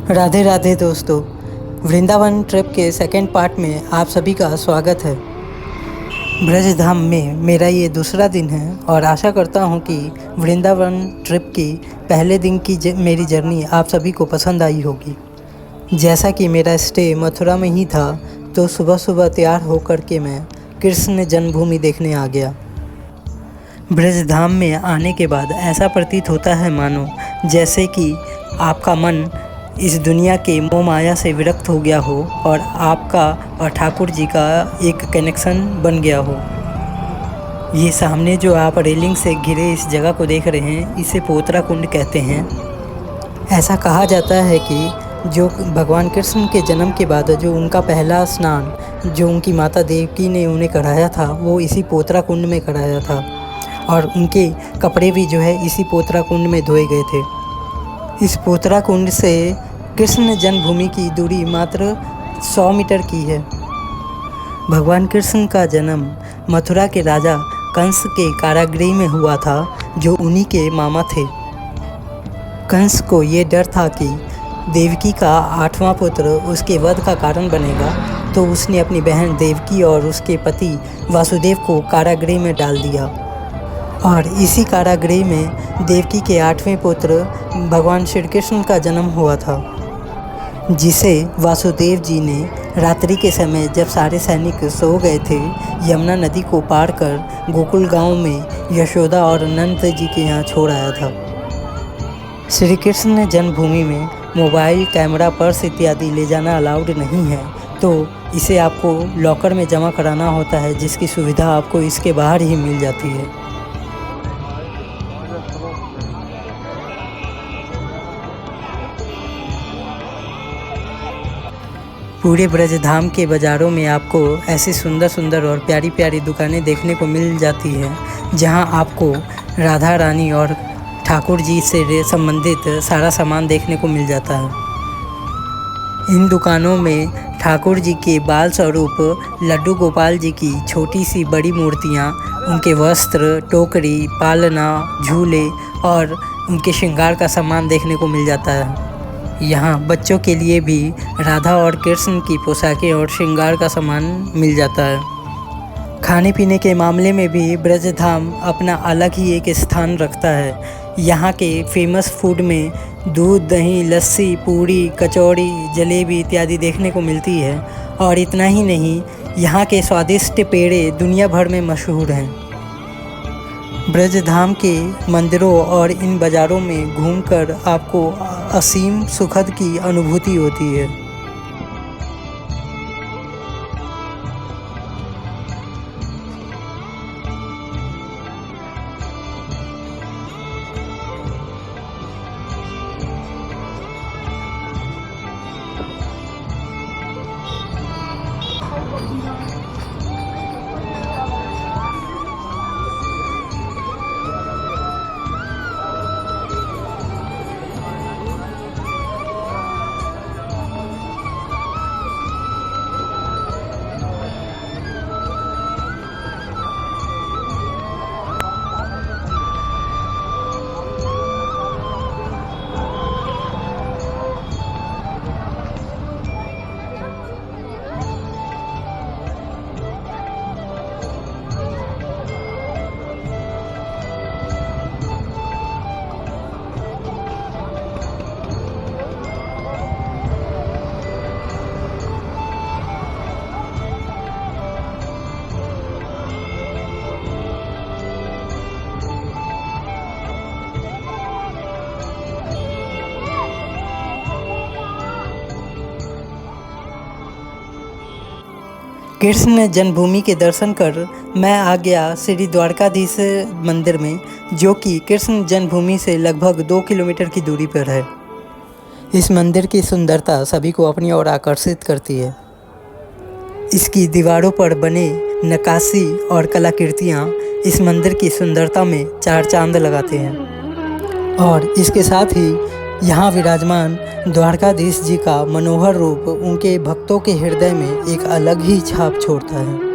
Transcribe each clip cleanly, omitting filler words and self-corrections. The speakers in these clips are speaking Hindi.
राधे राधे दोस्तों। वृंदावन ट्रिप के सेकंड पार्ट में आप सभी का स्वागत है। ब्रज धाम में मेरा ये दूसरा दिन है और आशा करता हूँ कि वृंदावन ट्रिप की पहले दिन की मेरी जर्नी आप सभी को पसंद आई होगी। जैसा कि मेरा स्टे मथुरा में ही था, तो सुबह सुबह तैयार होकर के मैं कृष्ण जन्मभूमि देखने आ गया। ब्रज धाम में आने के बाद ऐसा प्रतीत होता है मानो जैसे कि आपका मन इस दुनिया के मोह माया से विरक्त हो गया हो और आपका और ठाकुर जी का एक कनेक्शन बन गया हो। ये सामने जो आप रेलिंग से घिरे इस जगह को देख रहे हैं, इसे पोतरा कुंड कहते हैं। ऐसा कहा जाता है कि जो भगवान कृष्ण के जन्म के बाद जो उनका पहला स्नान जो उनकी माता देवकी ने उन्हें कराया था, वो इसी पोतरा कुंड में कराया था और उनके कपड़े भी जो है इसी पोतरा कुंड में धोए गए थे। इस पोतरा कुंड से कृष्ण जन्मभूमि की दूरी मात्र 100 मीटर की है। भगवान कृष्ण का जन्म मथुरा के राजा कंस के कारागृह में हुआ था, जो उन्हीं के मामा थे। कंस को ये डर था कि देवकी का 8वां पुत्र उसके वध का कारण बनेगा, तो उसने अपनी बहन देवकी और उसके पति वासुदेव को कारागृह में डाल दिया और इसी कारागृह में देवकी के 8वें पुत्र भगवान श्री कृष्ण का जन्म हुआ था, जिसे वासुदेव जी ने रात्रि के समय जब सारे सैनिक सो गए थे, यमुना नदी को पार कर गोकुल गांव में यशोदा और नंद जी के यहाँ छोड़ आया था। श्री कृष्ण जन्मभूमि में मोबाइल, कैमरा, पर्स इत्यादि ले जाना अलाउड नहीं है, तो इसे आपको लॉकर में जमा कराना होता है, जिसकी सुविधा आपको इसके बाहर ही मिल जाती है। पूरे ब्रज धाम के बाज़ारों में आपको ऐसी सुंदर सुंदर और प्यारी प्यारी दुकानें देखने को मिल जाती हैं, जहां आपको राधा रानी और ठाकुर जी से संबंधित सारा सामान देखने को मिल जाता है। इन दुकानों में ठाकुर जी के बाल स्वरूप लड्डू गोपाल जी की छोटी सी बड़ी मूर्तियाँ, उनके वस्त्र, टोकरी, पालना, झूले और उनके श्रृंगार का सामान देखने को मिल जाता है। यहाँ बच्चों के लिए भी राधा और कृष्ण की पोशाकें और श्रृंगार का सामान मिल जाता है। खाने पीने के मामले में भी ब्रज धाम अपना अलग ही एक स्थान रखता है। यहाँ के फेमस फूड में दूध, दही, लस्सी, पूड़ी, कचौड़ी, जलेबी इत्यादि देखने को मिलती है। और इतना ही नहीं, यहाँ के स्वादिष्ट पेड़े दुनिया भर में मशहूर हैं। ब्रज धाम के मंदिरों और इन बाज़ारों में घूमकर आपको असीम सुखद की अनुभूति होती है। कृष्ण जन्मभूमि के दर्शन कर मैं आ गया श्री द्वारकाधीश मंदिर में, जो कि कृष्ण जन्मभूमि से लगभग 2 किलोमीटर की दूरी पर है। इस मंदिर की सुंदरता सभी को अपनी ओर आकर्षित करती है। इसकी दीवारों पर बने नक्काशी और कलाकृतियाँ इस मंदिर की सुंदरता में 4 चांद लगाते हैं और इसके साथ ही यहाँ विराजमान द्वारकाधीश जी का मनोहर रूप उनके भक्तों के हृदय में एक अलग ही छाप छोड़ता है।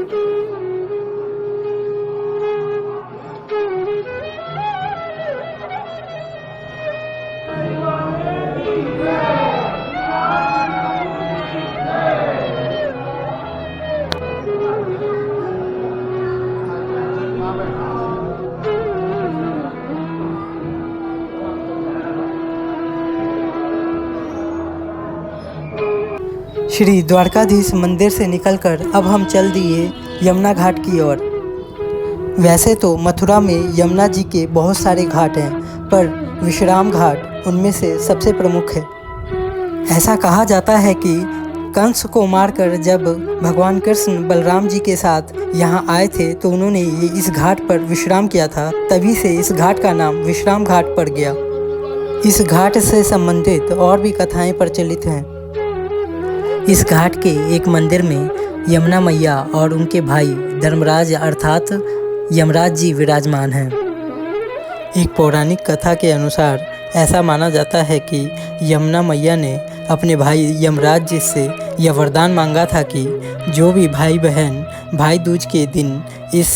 श्री द्वारकाधीश मंदिर से निकलकर अब हम चल दिए यमुना घाट की ओर। वैसे तो मथुरा में यमुना जी के बहुत सारे घाट हैं, पर विश्राम घाट उनमें से सबसे प्रमुख है। ऐसा कहा जाता है कि कंस को मारकर जब भगवान कृष्ण बलराम जी के साथ यहाँ आए थे तो उन्होंने इस घाट पर विश्राम किया था, तभी से इस घाट का नाम विश्राम घाट पड़ गया। इस घाट से संबंधित और भी कथाएं प्रचलित हैं। इस घाट के एक मंदिर में यमुना मैया और उनके भाई धर्मराज अर्थात यमराज जी विराजमान हैं। एक पौराणिक कथा के अनुसार ऐसा माना जाता है कि यमुना मैया ने अपने भाई यमराज जी से यह वरदान मांगा था कि जो भी भाई बहन भाई दूज के दिन इस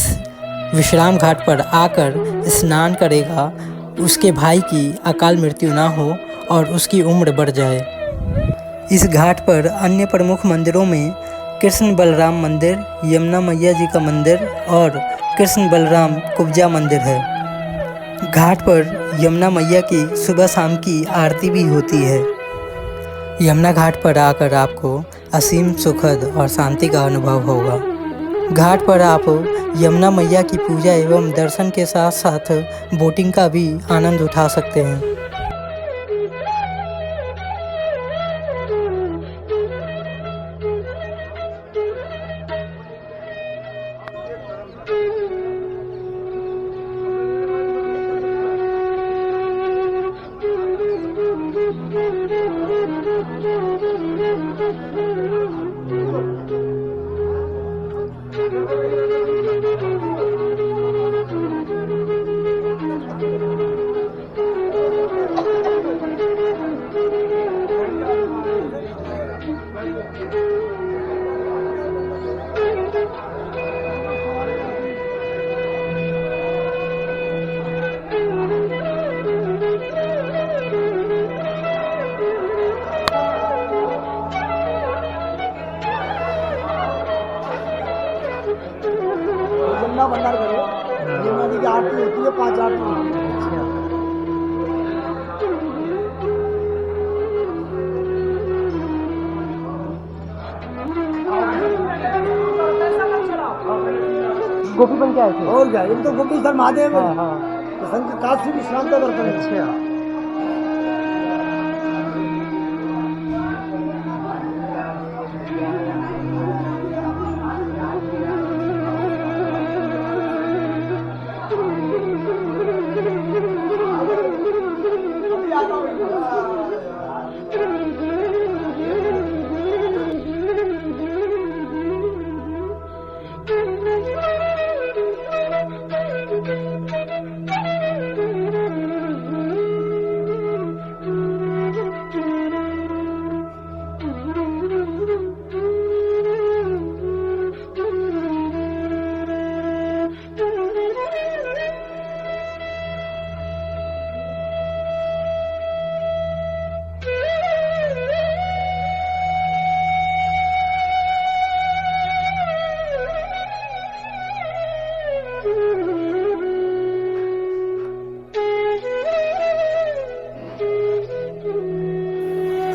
विश्राम घाट पर आकर स्नान करेगा, उसके भाई की अकाल मृत्यु ना हो और उसकी उम्र बढ़ जाए। इस घाट पर अन्य प्रमुख मंदिरों में कृष्ण बलराम मंदिर, यमुना मैया जी का मंदिर और कृष्ण बलराम कुब्जा मंदिर है। घाट पर यमुना मैया की सुबह शाम की आरती भी होती है। यमुना घाट पर आकर आपको असीम सुखद और शांति का अनुभव होगा। घाट पर आप यमुना मैया की पूजा एवं दर्शन के साथ साथ बोटिंग का भी आनंद उठा सकते हैं। भंडार करो, यमुना जी की आरती होती है 5 आरती। गोपी बन के आए थे और क्या, ये तो गोपी सर महादेव है। हाँ। तो संत काशी विश्राम का दर्शन है। अच्छा।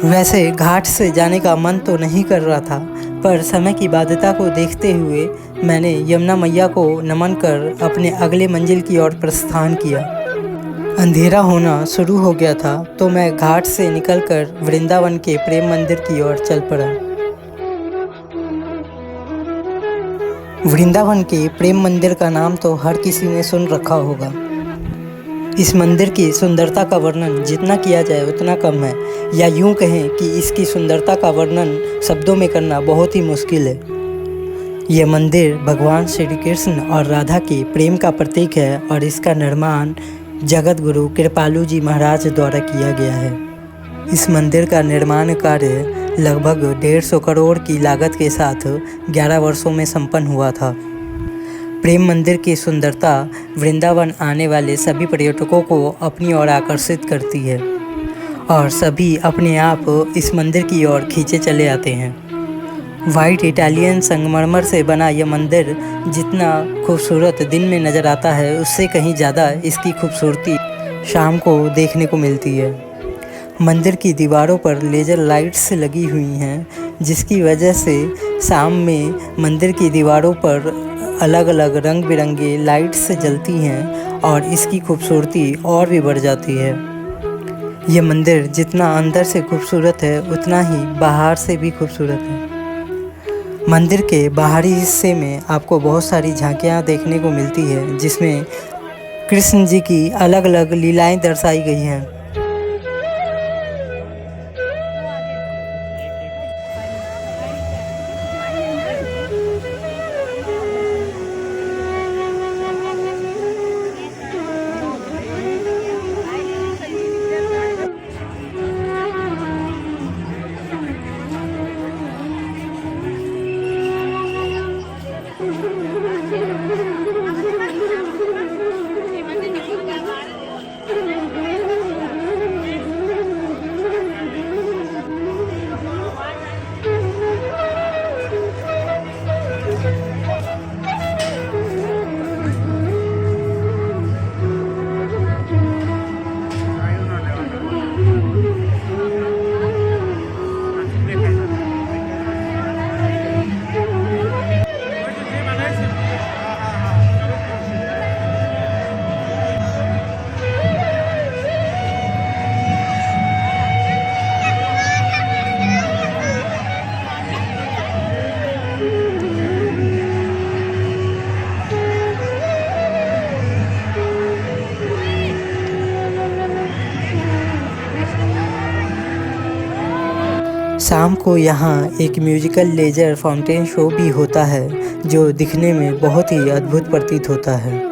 वैसे घाट से जाने का मन तो नहीं कर रहा था, पर समय की बाध्यता को देखते हुए मैंने यमुना मैया को नमन कर अपने अगले मंजिल की ओर प्रस्थान किया। अंधेरा होना शुरू हो गया था तो मैं घाट से निकलकर वृंदावन के प्रेम मंदिर की ओर चल पड़ा। वृंदावन के प्रेम मंदिर का नाम तो हर किसी ने सुन रखा होगा। इस मंदिर की सुंदरता का वर्णन जितना किया जाए उतना कम है, या यूं कहें कि इसकी सुंदरता का वर्णन शब्दों में करना बहुत ही मुश्किल है। यह मंदिर भगवान श्री कृष्ण और राधा के प्रेम का प्रतीक है और इसका निर्माण जगत गुरु कृपालु जी महाराज द्वारा किया गया है। इस मंदिर का निर्माण कार्य लगभग 150 करोड़ की लागत के साथ 11 वर्षों में संपन्न हुआ था। प्रेम मंदिर की सुंदरता वृंदावन आने वाले सभी पर्यटकों को अपनी ओर आकर्षित करती है और सभी अपने आप इस मंदिर की ओर खींचे चले आते हैं। वाइट इटालियन संगमरमर से बना यह मंदिर जितना खूबसूरत दिन में नज़र आता है, उससे कहीं ज़्यादा इसकी खूबसूरती शाम को देखने को मिलती है। मंदिर की दीवारों पर लेज़र लाइट्स लगी हुई हैं जिसकी वजह से शाम में मंदिर की दीवारों पर अलग अलग रंग बिरंगे लाइट्स जलती हैं और इसकी खूबसूरती और भी बढ़ जाती है। ये मंदिर जितना अंदर से खूबसूरत है उतना ही बाहर से भी खूबसूरत है। मंदिर के बाहरी हिस्से में आपको बहुत सारी झांकियाँ देखने को मिलती है जिसमें कृष्ण जी की अलग अलग लीलाएं दर्शाई गई हैं। शाम को यहाँ एक म्यूजिकल लेजर फाउंटेन शो भी होता है जो दिखने में बहुत ही अद्भुत प्रतीत होता है।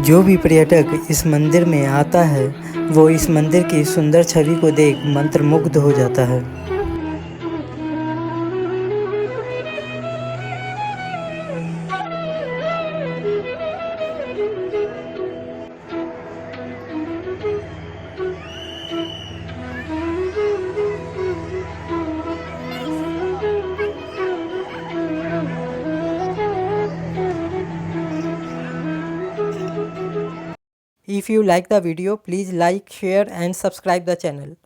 जो भी पर्यटक इस मंदिर में आता है वो इस मंदिर की सुंदर छवि को देख मंत्रमुग्ध हो जाता है। If you like the video, please like, share and subscribe the channel.